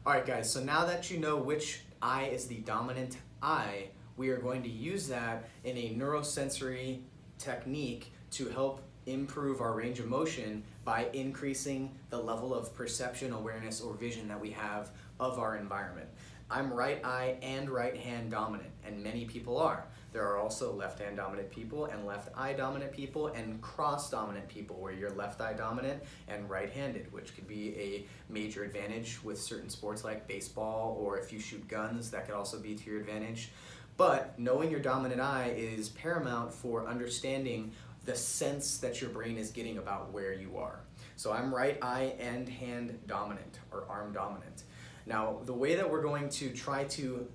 All right, guys, so now that you know which eye is the dominant eye, we are going to use that in a neurosensory technique to help improve our range of motion by increasing the level of perception, awareness, or vision that we have of our environment. I'm right eye and right hand dominant, and many people are. There are also left hand dominant people and left eye dominant people and cross dominant people where you're left eye dominant and right handed, which could be a major advantage with certain sports like baseball, or if you shoot guns, that could also be to your advantage. But knowing your dominant eye is paramount for understanding the sense that your brain is getting about where you are. So I'm right eye and hand dominant, or arm dominant. Now, the way that we're going to try to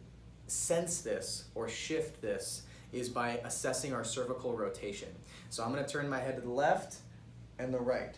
sense this or shift this is by assessing our cervical rotation. So I'm going to turn my head to the left and the right.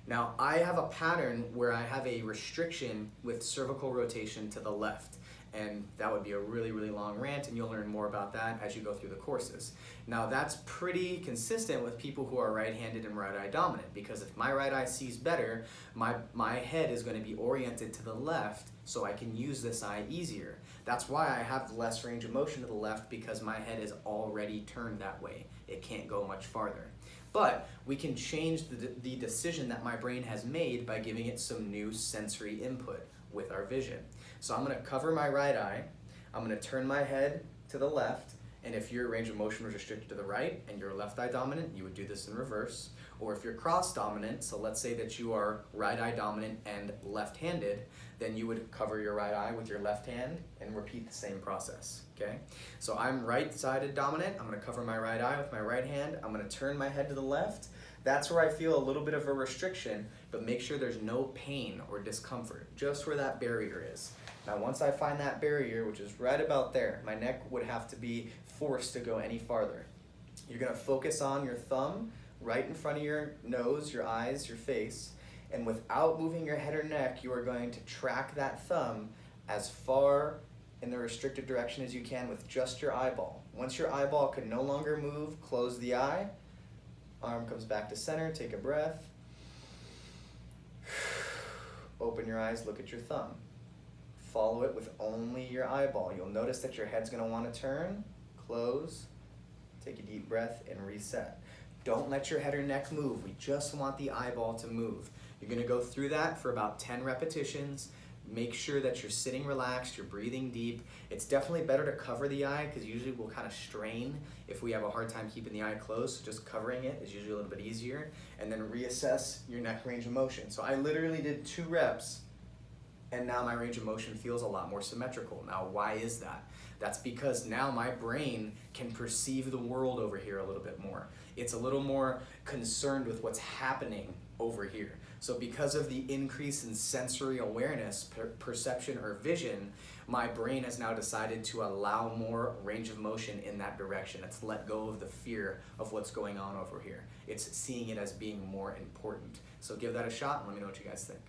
Now, I have a pattern where I have a restriction with cervical rotation to the left, and that would be a really, really long rant, and you'll learn more about that as you go through the courses. Now, that's pretty consistent with people who are right-handed and right eye dominant, because if my right eye sees better, my head is going to be oriented to the left, so I can use this eye easier. That's why I have less range of motion to the left, because my head is already turned that way. It can't go much farther. But we can change the decision that my brain has made by giving it some new sensory input with our vision. So I'm going to cover my right eye, I'm going to turn my head to the left, and if your range of motion was restricted to the right and you're left eye dominant, you would do this in reverse. Or if you're cross dominant, so let's say that you are right eye dominant and left-handed, then you would cover your right eye with your left hand and repeat the same process, okay? So I'm right-sided dominant, I'm going to cover my right eye with my right hand, I'm going to turn my head to the left. That's where I feel a little bit of a restriction, but make sure there's no pain or discomfort, just where that barrier is. Now, once I find that barrier, which is right about there, my neck would have to be forced to go any farther. You're going to focus on your thumb right in front of your nose, your eyes, your face, and without moving your head or neck, you are going to track that thumb as far in the restricted direction as you can with just your eyeball. Once your eyeball can no longer move, close the eye, arm comes back to center, take a breath, open your eyes, look at your thumb. Follow it with only your eyeball. You'll notice that your head's going to want to turn, close, take a deep breath, and reset. Don't let your head or neck move. We just want the eyeball to move. You're going to go through that for about 10 repetitions. Make sure that you're sitting relaxed, you're breathing deep. It's definitely better to cover the eye, because usually we'll kind of strain if we have a hard time keeping the eye closed. So just covering it is usually a little bit easier. And then reassess your neck range of motion. So I literally did 2 reps, and now my range of motion feels a lot more symmetrical. Now, why is that? That's because now my brain can perceive the world over here a little bit more. It's a little more concerned with what's happening over here. So because of the increase in sensory awareness, perception, or vision, my brain has now decided to allow more range of motion in that direction. It's let go of the fear of what's going on over here. It's seeing it as being more important. So give that a shot and let me know what you guys think.